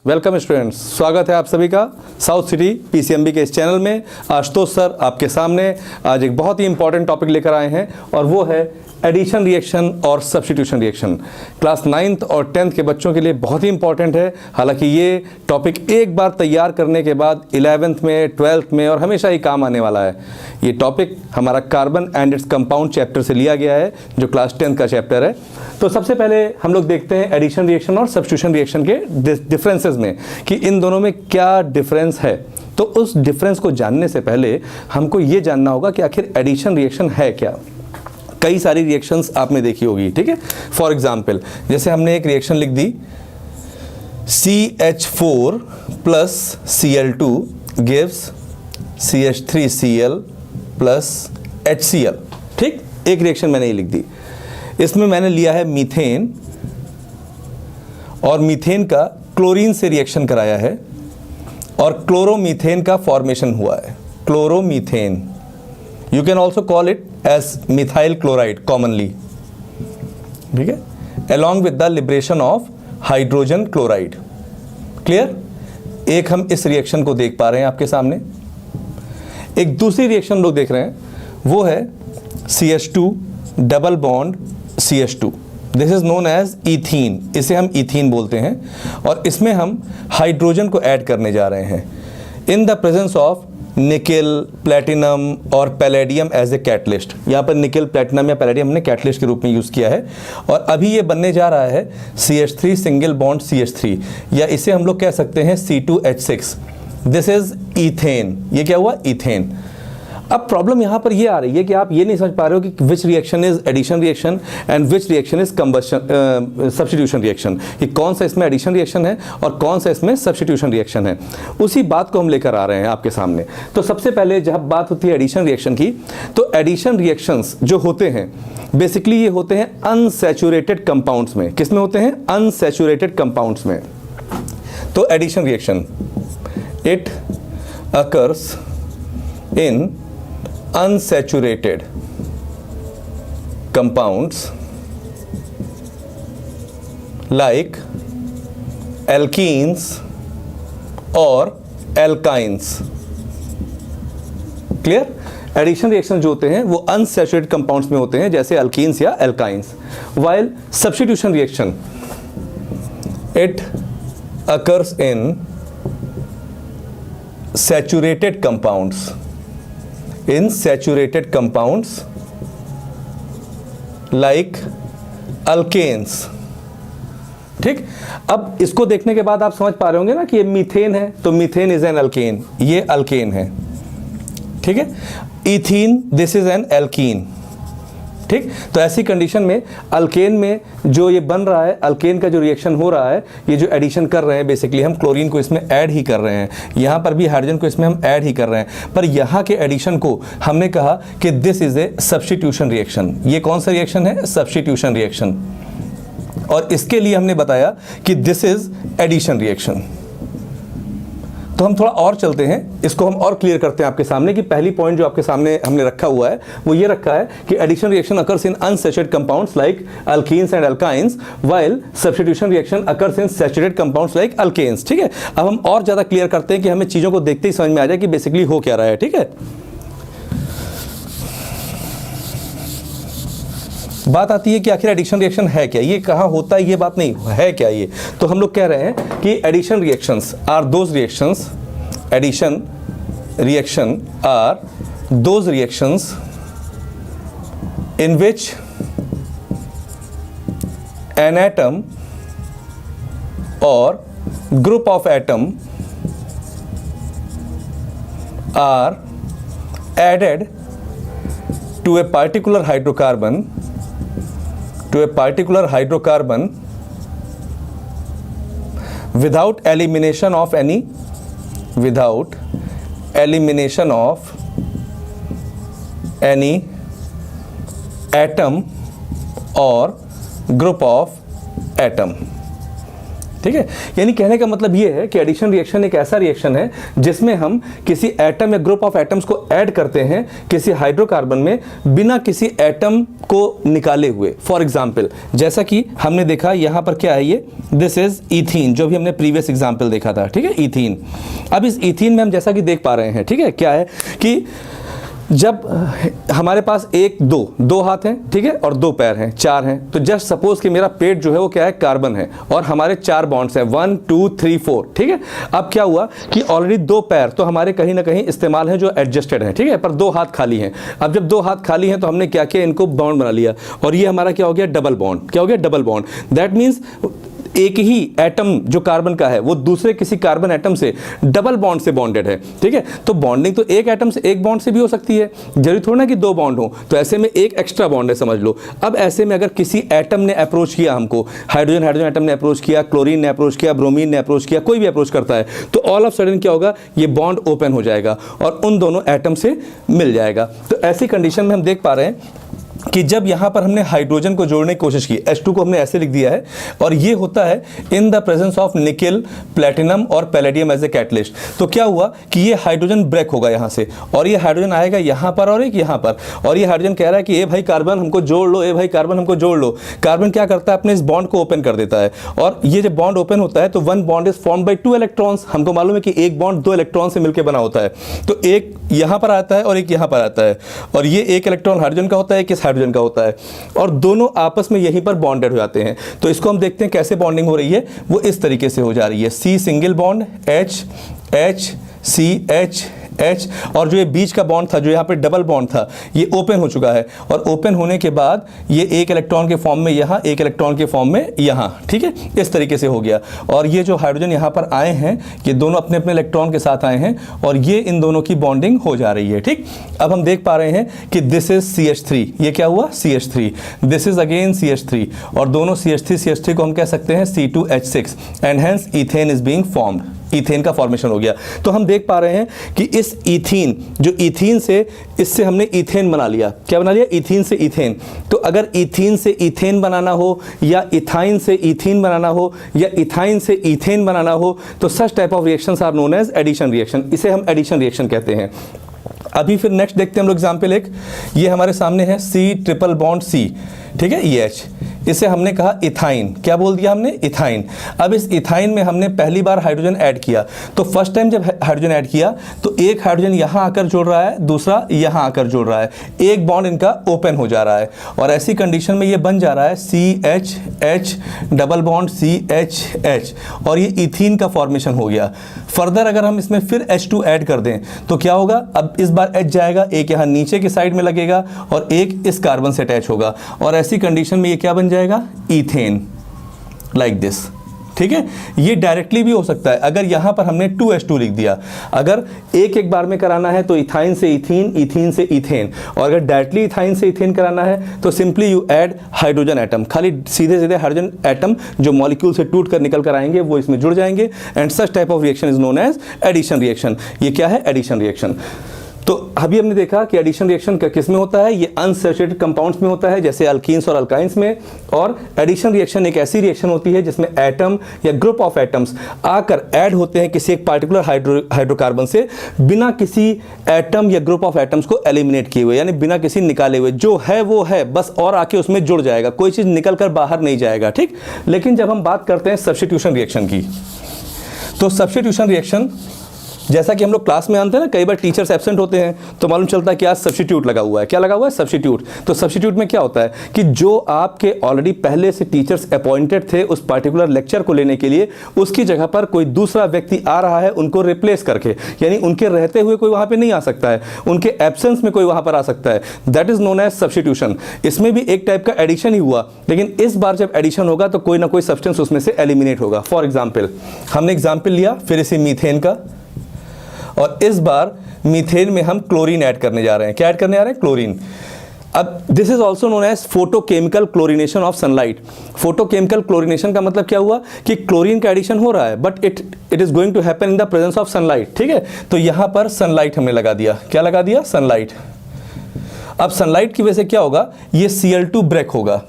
Welcome students, स्वागत है आप सभी का साउथ सिटी पीसीएमबी के इस चैनल में। आशुतोष सर आपके सामने आज एक बहुत ही इंपॉर्टेंट टॉपिक लेकर आए हैं और वो है एडिशन रिएक्शन और सब्स्टिट्यूशन रिएक्शन। क्लास 9th और 10th के बच्चों के लिए बहुत ही इंपॉर्टेंट है। हालांकि ये टॉपिक एक बार तैयार करने के बाद 11th में 12th में और हमेशा ही काम आने वाला है। ये टॉपिक हमारा carbon and its compound chapter से लिया गया है जो क्लास 10th का चैप्टर है। तो सबसे पहले हम लोग देखते हैं एडिशन रिएक्शन और सब्स्टिट्यूशन रिएक्शन के डिफरेंसेस में कि इन दोनों में क्या डिफरेंस है। तो उस डिफरेंस को जानने से पहले हमको ये जानना होगा कि आखिर एडिशन रिएक्शन है क्या। कई सारी रिएक्शंस आपने देखी होगी, ठीक है। फॉर एग्जाम्पल जैसे हमने एक रिएक्शन लिख दी CH4 plus Cl2 gives CH3Cl plus HCl, ठीक। एक रिएक्शन मैंने ये लिख दी। इसमें मैंने लिया है मीथेन और मीथेन का क्लोरीन से रिएक्शन कराया है और क्लोरोमीथेन का फॉर्मेशन हुआ है। Chloromethane, you can also call it as methyl chloride commonly, ठीक है, along with the liberation of hydrogen chloride. Clear. एक हम इस रिएक्शन को देख पा रहे हैं आपके सामने। एक दूसरी रिएक्शन लोग देख रहे हैं वो है CH2 double bond CH2। This is known as ethene, इसे हम ईथीन बोलते हैं और इसमें हम हाइड्रोजन को ऐड करने जा रहे हैं इन the presence of nickel, platinum और पैलेडियम एज ए कैटलिस्ट। यहाँ पर निकेल, प्लैटिनम या पैलेडियम हमने कैटलिस्ट के रूप में यूज़ किया है और अभी ये बनने जा रहा है CH3 सिंगल बॉन्ड CH3 या इसे हम लोग कह सकते हैं C2H6। This is ethane. ये क्या हुआ? ईथेन। अब प्रॉब्लम यहाँ पर ये आ रही है कि आप ये नहीं समझ पा रहे हो कि which reaction is addition reaction and which reaction is combustion substitution reaction. कि कौन सा इसमें एडिशन रिएक्शन है और कौन सा इसमें सब्स्टिट्यूशन रिएक्शन है। उसी बात को हम लेकर आ रहे हैं आपके सामने। तो सबसे पहले जब बात होती है एडिशन रिएक्शन की, तो एडिशन रिएक्शंस जो होते हैं बेसिकली ये होते हैं अनसैचुरेटेड कंपाउंड्स में। किस में होते हैं? अनसैचुरेटेड कंपाउंड्स में। तो addition reaction it occurs in unsaturated compounds like alkenes or alkynes। Clear. Addition reaction जो होते हैं वो अनसैचुरेटेड कंपाउंड्स में होते हैं जैसे अल्कीन्स या alkynes. While substitution reaction it occurs in saturated compounds, in saturated compounds like alkanes। ठीक। अब इसको देखने के बाद आप समझ पा रहे होंगे ना कि ये मीथेन है तो मीथेन इज एन अल्केन, ये अल्केन है, ठीक है। Ethene, this is an alkene, ठीक। तो ऐसी कंडीशन में अल्केन में जो ये बन रहा है, अल्केन का जो रिएक्शन हो रहा है, ये जो एडिशन कर रहे हैं बेसिकली हम क्लोरीन को इसमें ऐड ही कर रहे हैं, यहाँ पर भी हाइड्रोजन को इसमें हम ऐड ही कर रहे हैं। पर यहाँ के एडिशन को हमने कहा कि this is a substitution reaction. ये कौन सा रिएक्शन है? Substitution reaction. और इसके लिए हमने बताया कि दिस इज एडिशन रिएक्शन। तो हम थोड़ा और चलते हैं, इसको हम और क्लियर करते हैं आपके सामने कि पहली पॉइंट जो आपके सामने हमने रखा हुआ है वो ये रखा है कि addition reaction occurs in unsaturated compounds like alkenes and alkynes while substitution reaction occurs in saturated compounds like alkanes. ठीक है। अब हम और ज्यादा क्लियर करते हैं कि हमें चीजों को देखते ही समझ में आ जाए कि बेसिकली हो क्या रहा है, ठीक है। बात आती है कि आखिर एडिशन रिएक्शन है क्या, ये कहाँ होता है, ये बात नहीं है क्या ये। तो हम लोग कह रहे हैं कि addition reactions are those reactions, addition reaction are those reactions in which an atom और group of atom are added to a particular hydrocarbon without elimination of any atom or group of atom। ठीक है। यानी कहने का मतलब ये है कि एडिशन रिएक्शन एक ऐसा रिएक्शन है जिसमें हम किसी एटम या ग्रुप ऑफ एटम्स को ऐड करते हैं किसी हाइड्रोकार्बन में बिना किसी एटम को निकाले हुए। फॉर एग्जांपल जैसा कि हमने देखा यहाँ पर क्या है, ये दिस इज ईथीन, जो भी हमने प्रीवियस एग्जांपल देखा था, ठीक है, ईथीन। अब इस ईथीन में हम जैसा कि देख पा रहे हैं, ठीक है, क्या है कि जब हमारे पास दो हाथ हैं, ठीक है, और 2 पैर हैं, 4 हैं, तो जस्ट सपोज कि मेरा पेट जो है वो क्या है, कार्बन है, और हमारे 4 बॉन्ड्स हैं, 1 2 3 4, ठीक है। अब क्या हुआ कि ऑलरेडी 2 पैर तो हमारे कहीं ना कहीं इस्तेमाल है जो एडजस्टेड है, ठीक है, पर 2 हाथ खाली हैं। अब जब 2 हाथ खाली हैं तो हमने क्या किया, इनको बॉन्ड बना लिया, और ये हमारा क्या हो गया, डबल बॉन्ड। क्या हो गया, डबल बॉन्ड। दैट मीन्स एक ही एटम जो कार्बन का है वो दूसरे किसी कार्बन एटम से डबल बॉन्ड से बॉन्डेड है, ठीक है। तो बॉन्डिंग तो एक एटम से एक बॉन्ड से भी हो सकती है, जरूरी थोड़ा ना कि 2 बॉन्ड हो, तो ऐसे में एक एक्स्ट्रा बॉन्ड है, समझ लो। अब ऐसे में अगर किसी एटम ने अप्रोच किया हमको, हाइड्रोजन एटम ने अप्रोच किया, क्लोरीन ने अप्रोच किया, ब्रोमीन ने अप्रोच किया, कोई भी अप्रोच करता है, तो ऑल ऑफ सडन क्या होगा, ये बॉन्ड ओपन हो जाएगा और उन दोनों एटम से मिल जाएगा। तो ऐसी कंडीशन में हम देख पा रहे हैं कि जब यहाँ पर हमने हाइड्रोजन को जोड़ने की कोशिश की, H2 को हमने ऐसे लिख दिया है, और ये होता है इन the presence of nickel, platinum और पैलेडियम एज ए कैटलिस्ट। तो क्या हुआ कि ये हाइड्रोजन ब्रेक होगा यहाँ से, और ये हाइड्रोजन आएगा यहाँ पर और एक यहाँ पर, और ये हाइड्रोजन कह रहा है कि ए भाई कार्बन हमको जोड़ लो, ए भाई कार्बन हमको जोड़ लो। कार्बन क्या करता है, अपने इस बॉन्ड को ओपन कर देता है, और ये जब बॉन्ड ओपन होता है तो 1 bond is formed by 2 electrons. हमको मालूम है कि एक बॉन्ड 2 इलेक्ट्रॉन से मिलकर बना होता है, तो एक यहाँ पर आता है और एक यहाँ पर आता है, और ये एक इलेक्ट्रॉन हाइड्रोजन का होता है, एक इस हाइड्रोजन का होता है, और दोनों आपस में यहीं पर बॉन्डेड हो जाते हैं। तो इसको हम देखते हैं कैसे बॉन्डिंग हो रही है, वो इस तरीके से हो जा रही है, C single bond, H H C H H, और जो ये बीच का बॉन्ड था, जो यहाँ पे डबल बॉन्ड था, ये ओपन हो चुका है, और ओपन होने के बाद ये एक इलेक्ट्रॉन के फॉर्म में यहाँ, एक इलेक्ट्रॉन के फॉर्म में यहाँ, ठीक है, इस तरीके से हो गया। और ये जो हाइड्रोजन यहाँ पर आए हैं, ये दोनों अपने अपने इलेक्ट्रॉन के साथ आए हैं, और ये इन दोनों की बॉन्डिंग हो जा रही है, ठीक। अब हम देख पा रहे हैं कि दिस इज CH3, ये क्या हुआ, CH3, this is again CH3, और दोनों CH3 को हम कह सकते हैं C2H6, and hence ethane is being formed, ethane का फॉर्मेशन हो गया। तो हम देख पा रहे हैं कि इस इथीन, जो इथीन से, इससे हमने इथेन बना लिया। क्या बना लिया, इथीन से इथेन। तो अगर इथीन से इथेन बनाना हो, या इथाइन से इथीन बनाना हो, या इथाइन से इथेन बनाना हो, तो such type of reactions are known as addition reaction. इसे हम एडिशन रिएक्शन कहते हैं। अभी फिर नेक्स्ट देखते हैं हम लोग एग्जाम्पल एक, ये हमारे सामने है C ट्रिपल बॉन्ड C, ठीक है, ये H, इसे हमने कहा इथाइन। क्या बोल दिया हमने, इथाइन। अब इस इथाइन में हमने पहली बार हाइड्रोजन ऐड किया, तो फर्स्ट टाइम जब हाइड्रोजन ऐड किया तो एक हाइड्रोजन यहाँ आकर जुड़ रहा है, दूसरा यहाँ आकर जुड़ रहा है, एक बॉन्ड इनका ओपन हो जा रहा है, और ऐसी कंडीशन में ये बन जा रहा है CH डबल बॉन्ड CH, और ये इथीन का फॉर्मेशन हो गया। फर्दर अगर हम इसमें फिर H2 ऐड कर दें तो क्या होगा, अब इस बार H जाएगा, एक यहाँ नीचे की साइड में लगेगा, और एक इस कार्बन से अटैच होगा, और ऐसी कंडीशन में ये क्या बन जाएगा, ईथेन, लाइक दिस, ठीक है। ये डायरेक्टली भी हो सकता है, अगर यहाँ पर हमने 2H2 लिख दिया। अगर एक बार में कराना है तो इथाइन से इथीन, इथीन से इथेन, और अगर डायरेक्टली इथाइन से इथेन कराना है तो simply you add hydrogen atom, खाली सीधे सीधे हाइड्रोजन एटम जो मॉलिक्यूल से टूट कर निकल कर आएंगे वो इसमें जुड़ जाएंगे, and such type of reaction is known as addition reaction. ये क्या है, एडिशन रिएक्शन। तो अभी हमने देखा कि एडिशन रिएक्शन किस में होता है, ये अनसैचुरेटेड कंपाउंड्स में होता है, जैसे अल्कीन्स और अल्काइंस में। और एडिशन रिएक्शन एक ऐसी रिएक्शन होती है जिसमें एटम या ग्रुप ऑफ एटम्स आकर ऐड होते हैं किसी एक पार्टिकुलर हाइड्रोकार्बन से, बिना किसी एटम या ग्रुप ऑफ एटम्स को एलिमिनेट किए हुए, यानी बिना किसी निकाले हुए, जो है वो है, बस और आके उसमें जुड़ जाएगा, कोई चीज़ निकल कर बाहर नहीं जाएगा, ठीक। लेकिन जब हम बात करते हैं सब्स्टिट्यूशन रिएक्शन की, तो सब्स्टिट्यूशन रिएक्शन जैसा कि हम लोग क्लास में जानते हैं ना, कई बार टीचर्स एब्सेंट होते हैं तो मालूम चलता है कि आज सब्स्टिट्यूट लगा हुआ है। क्या लगा हुआ है, सब्स्टिट्यूट। तो सब्स्टिट्यूट में क्या होता है कि जो आपके ऑलरेडी पहले से टीचर्स अपॉइंटेड थे उस पार्टिकुलर लेक्चर को लेने के लिए, उसकी जगह पर कोई दूसरा व्यक्ति आ रहा है उनको रिप्लेस करके, यानी उनके रहते हुए कोई वहां पे नहीं आ सकता है, उनके एब्सेंस में कोई वहां पर आ सकता है। That is known as substitution. इसमें भी एक टाइप का एडिशन ही हुआ, लेकिन इस बार जब एडिशन होगा तो कोई ना कोई सब्सटेंस उसमें से एलिमिनेट होगा। फॉर एग्जाम्पल हमने एग्जाम्पल लिया फिर इसी मीथेन का, और इस बार मीथेन में हम क्लोरीन ऐड करने जा रहे हैं। क्या ऐड करने जा रहे हैं, क्लोरीन। अब this is also known as photochemical chlorination of sunlight. Photochemical chlorination का मतलब क्या हुआ कि क्लोरीन का एडिशन हो रहा है, but it is going to happen in the presence of sunlight, ठीक है। तो यहां पर सनलाइट हमने लगा दिया। क्या लगा दिया, सनलाइट। अब सनलाइट की वजह से क्या होगा, ये Cl2 ब्रेक होगा।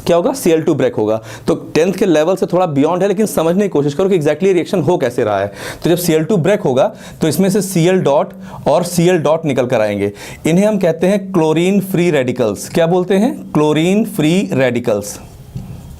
क्या होगा, Cl2 ब्रेक होगा। तो 10th के लेवल से थोड़ा बियॉन्ड है, लेकिन समझने की कोशिश करो कि एग्जैक्टली रिएक्शन हो कैसे रहा है। तो जब Cl2 ब्रेक होगा तो इसमें से Cl डॉट और Cl डॉट निकल कर आएंगे। इन्हें हम कहते हैं क्लोरीन फ्री रेडिकल्स। क्या बोलते हैं, क्लोरीन फ्री रेडिकल्स।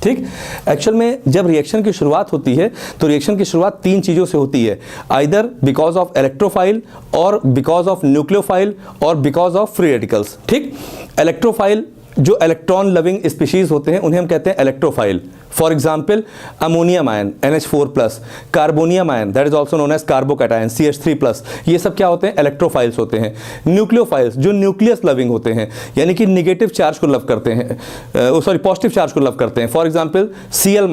ठीक, एक्चुअल में जब रिएक्शन की शुरुआत होती है तो रिएक्शन की शुरुआत 3 चीज़ों से होती है, आइदर बिकॉज ऑफ इलेक्ट्रोफाइल और बिकॉज ऑफ न्यूक्लियोफाइल और बिकॉज ऑफ फ्री रेडिकल्स। ठीक, इलेक्ट्रोफाइल जो इलेक्ट्रॉन लविंग स्पीशीज होते हैं उन्हें हम कहते हैं electrophile. For example ammonium ion NH4+, carbonium ion that is also known as carbocation CH3+, ये सब क्या होते हैं, इलेक्ट्रोफाइल्स होते हैं। न्यूक्लियोफाइल्स जो न्यूक्लियस लविंग होते हैं, यानी कि निगेटिव चार्ज को लव करते हैं, सॉरी पॉजिटिव चार्ज को लव करते हैं। For example Cl-,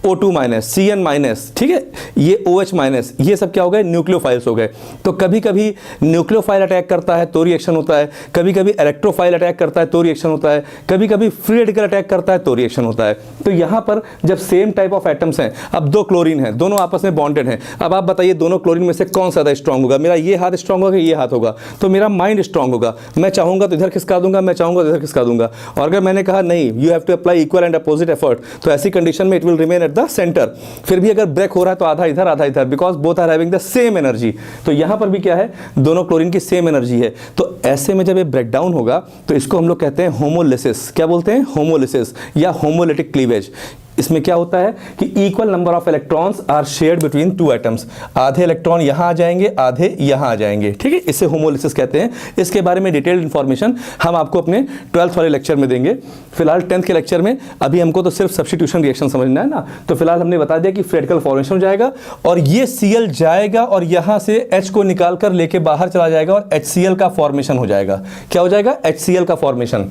O2-, Cn-, ठीक है, ये OH-, ये सब क्या हो गए, न्यूक्लियोफाइल्स हो गए। तो कभी कभी न्यूक्लियोफाइल अटैक करता है तो रिएक्शन होता है, कभी कभी इलेक्ट्रोफाइल अटैक करता है तो रिएक्शन होता है, कभी कभी फ्री रेडिकल अटैक करता है तो रिएक्शन होता है। तो यहाँ पर जब सेम टाइप ऑफ एटम्स हैं, अब 2 क्लोरीन हैं, दोनों आपस में बॉन्डेड हैं, अब आप बताइए दोनों क्लोरीन में से कौन ज़्यादा स्ट्रांग होगा, मेरा ये हाथ स्ट्रांग होगा कि ये हाथ होगा, तो मेरा माइंड स्ट्रांग होगा। मैं चाहूंगा तो इधर खिसका दूंगा, मैं चाहूंगा तो इधर खिसका दूंगा। और अगर मैंने कहा नहीं, you have to apply equal and opposite effort, तो ऐसी कंडीशन में it will remain at the centre. फिर भी अगर ब्रेक हो रहा है तो आधा इधर, because both are having the same energy. तो यहां पर भी क्या है, दोनों क्लोरीन की सेम एनर्जी है। तो ऐसे में जब ये ब्रेक डाउन होगा तो इसको हम लोग कहते हैं होमोलिसिस। क्या बोलते हैं, होमोलिसिस या होमोलिटिक क्लीवेज। इसमें क्या होता है कि equal number of electrons are shared between 2 atoms. आधे इलेक्ट्रॉन यहां आ जाएंगे, आधे यहां आ जाएंगे। ठीक है, इसे होमोलिसिस कहते हैं। इसके बारे में डिटेल्ड इंफॉर्मेशन हम आपको अपने 12th वाले लेक्चर में देंगे। फिलहाल 10th के लेक्चर में अभी हमको तो सिर्फ सब्स्टिट्यूशन रिएक्शन समझना है ना, तो फिलहाल हमने बता दिया कि फ्री रेडिकल फॉर्मेशन हो जाएगा और ये Cl जाएगा और यहां से H को निकाल कर लेके बाहर चला जाएगा और HCl का फॉर्मेशन हो जाएगा। क्या हो जाएगा, HCl का फॉर्मेशन।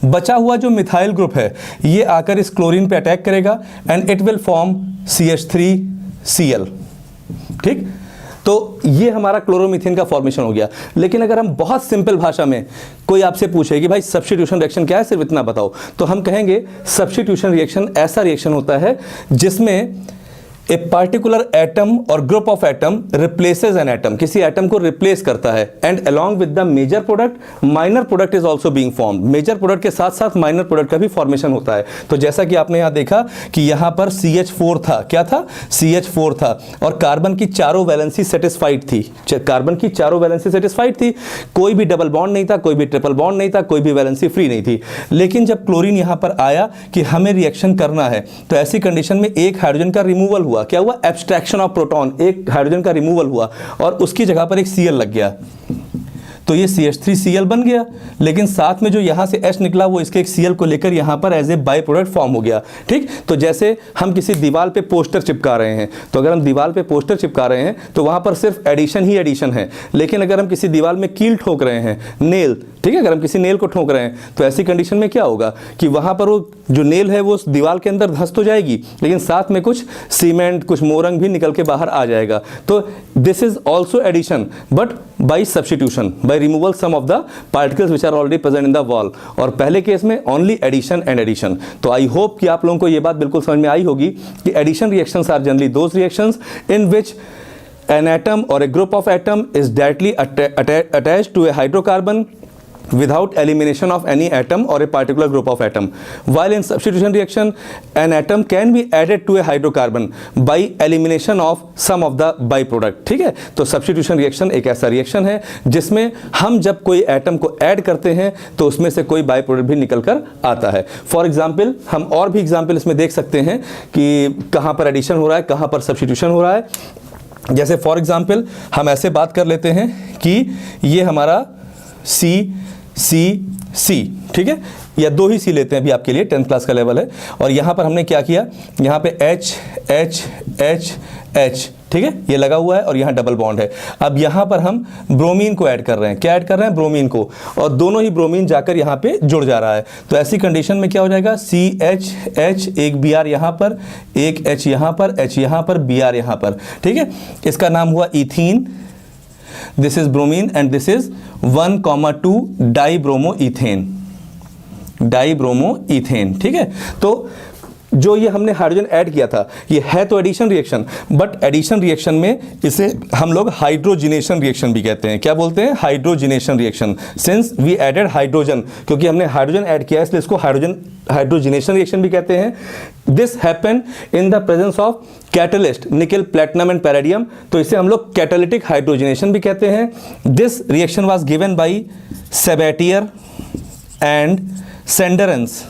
बचा हुआ जो मिथाइल ग्रुप है ये आकर इस क्लोरीन पे अटैक करेगा and it will form CH3Cl। ठीक, तो ये हमारा क्लोरोमीथेन का फॉर्मेशन हो गया। लेकिन अगर हम बहुत सिंपल भाषा में कोई आपसे पूछे कि भाई सब्स्टिट्यूशन रिएक्शन क्या है, सिर्फ इतना बताओ, तो हम कहेंगे सब्स्टिट्यूशन रिएक्शन ऐसा रिएक्शन होता है जिसमें ए पार्टिकुलर एटम और group of atom replaces an atom, किसी एटम को रिप्लेस करता है and along with the major product minor product is also being formed. Major product के साथ साथ माइनर प्रोडक्ट का भी फॉर्मेशन होता है। तो जैसा कि आपने यहां देखा कि यहां पर CH4 था, क्या था, CH4 था और कार्बन की चारों वैलेंसी सेटिस्फाइड थी, कार्बन की चारों वैलेंसी सेटिस्फाइड थी, कोई भी डबल बॉन्ड नहीं था, कोई भी ट्रिपल बॉन्ड नहीं था, कोई भी वैलेंसी फ्री नहीं थी। लेकिन जब क्लोरीन यहां पर आया कि हमें रिएक्शन करना है तो ऐसी कंडीशन में एक हाइड्रोजन का रिमूवल हुआ। क्या हुआ, एब्स्ट्रैक्शन ऑफ प्रोटॉन, एक हाइड्रोजन का रिमूवल हुआ और उसकी जगह पर एक Cl लग गया, तो ये CH3Cl बन गया। लेकिन साथ में जो यहाँ से H निकला वो इसके एक Cl को लेकर यहाँ पर as a by product form हो गया। ठीक, तो जैसे हम किसी दीवार पे पोस्टर चिपका रहे हैं, तो अगर हम दीवार पे पोस्टर चिपका रहे हैं तो वहाँ पर सिर्फ एडिशन ही एडिशन है। लेकिन अगर हम किसी दीवार में कील ठोक रहे हैं, नेल, ठीक है, अगर हम किसी नेल को ठोक रहे हैं तो ऐसी कंडीशन में क्या होगा कि वहाँ पर वो जो नेल है वो उस दीवार के अंदर धंस तो जाएगी, लेकिन साथ में कुछ सीमेंट, कुछ मोरंग भी निकल के बाहर आ जाएगा। तो this is also addition but by substitution, by removal some of the particles which are already present in the wall. और पहले केस में ओनली एडिशन एंड एडिशन। तो आई होप कि आप लोगों को ये बात बिल्कुल समझ में आई होगी कि addition reactions are generally those reactions in which an atom or a group of atom is directly attached to a hydrocarbon without elimination of any atom or a particular group of atom. While in substitution reaction, an atom can be added to a hydrocarbon by elimination of some of the byproduct. ठीक है, तो substitution reaction एक ऐसा reaction है जिसमें हम जब कोई एटम को ऐड करते हैं तो उसमें से कोई बाई प्रोडक्ट भी निकल कर आता है। फॉर एग्जाम्पल, हम और भी एग्जाम्पल इसमें देख सकते हैं कि कहाँ पर एडिशन हो रहा है, कहाँ पर सब्स्टिट्यूशन हो रहा है। जैसे फॉर एग्जाम्पल हम ऐसे बात कर लेते हैं कि ये हमारा C, ठीक है, या 2 ही C लेते हैं अभी आपके लिए, 10th क्लास का लेवल है। और यहाँ पर हमने क्या किया, यहाँ पे H, ठीक है, ये लगा हुआ है और यहाँ डबल बॉन्ड है। अब यहाँ पर हम ब्रोमीन को ऐड कर रहे हैं, क्या ऐड कर रहे हैं, ब्रोमीन को, और दोनों ही ब्रोमीन जाकर यहाँ पे जुड़ जा रहा है। तो ऐसी कंडीशन में क्या हो जाएगा, CH, एक Br यहाँ पर, एक H यहाँ पर, H यहाँ पर, Br यहाँ पर, ठीक है, इसका नाम हुआ ethene. This is bromine and this is 1,2 dibromo ethane, ठीक है। तो जो ये हमने हाइड्रोजन ऐड किया था, ये है तो addition reaction, but addition reaction में इसे हम लोग हाइड्रोजिनेशन रिएक्शन भी कहते हैं। क्या बोलते हैं? Hydrogenation reaction. Since we added hydrogen, क्योंकि हमने हाइड्रोजन ऐड किया है इसलिए इसको हाइड्रोजिनेशन रिएक्शन भी कहते हैं। This happen in the presence of catalyst nickel, platinum and palladium, तो इसे हम लोग कैटालिटिक हाइड्रोजिनेशन भी कहते हैं। This reaction was given by Sabatier and Senderens,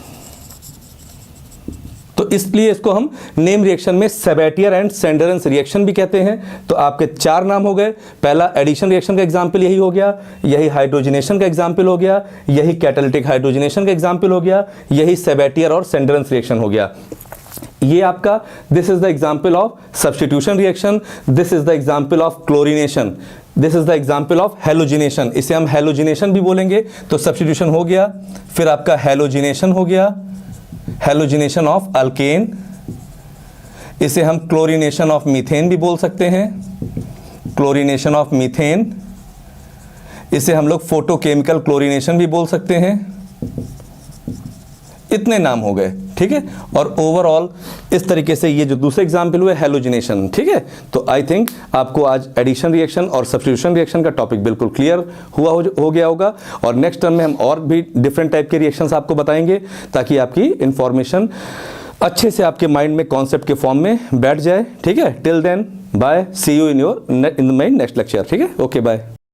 तो इसलिए इसको हम नेम रिएक्शन में सेबेटियर एंड सेंडरेंस रिएक्शन भी कहते हैं। तो आपके 4 नाम हो गए। पहला एडिशन रिएक्शन का एग्जाम्पल यही हो गया, यही हाइड्रोजिनेशन का एग्जाम्पल हो गया, यही कैटालिटिक हाइड्रोजिनेशन का एग्जाम्पल हो गया, यही सेबेटियर और सेंडरेंस रिएक्शन हो गया। ये आपका this is the example of substitution reaction, this is the example of chlorination, this is the example of halogenation. इसे हम हेलोजिनेशन भी बोलेंगे। तो सब्स्टिट्यूशन हो गया, फिर आपका हेलोजिनेशन हो गया, हेलोजिनेशन ऑफ अल्केन, इसे हम क्लोरीनेशन ऑफ मीथेन भी बोल सकते हैं, क्लोरीनेशन ऑफ मीथेन, इसे हम लोग फोटोकेमिकल क्लोरीनेशन भी बोल सकते हैं। इतने नाम हो गए, ठीक है। और ओवरऑल इस तरीके से ये जो दूसरे एग्जाम्पल हुए हेलोजिनेशन, ठीक है। तो आई थिंक आपको आज एडिशन रिएक्शन और सब्स्टिट्यूशन रिएक्शन का टॉपिक बिल्कुल क्लियर हो गया होगा। और नेक्स्ट टर्म में हम और भी डिफरेंट टाइप के रिएक्शंस आपको बताएंगे, ताकि आपकी इंफॉर्मेशन अच्छे से आपके माइंड में कॉन्सेप्ट के फॉर्म में बैठ जाए, ठीक है। Till then bye, see you in my next lecture, ठीक है। Okay, bye.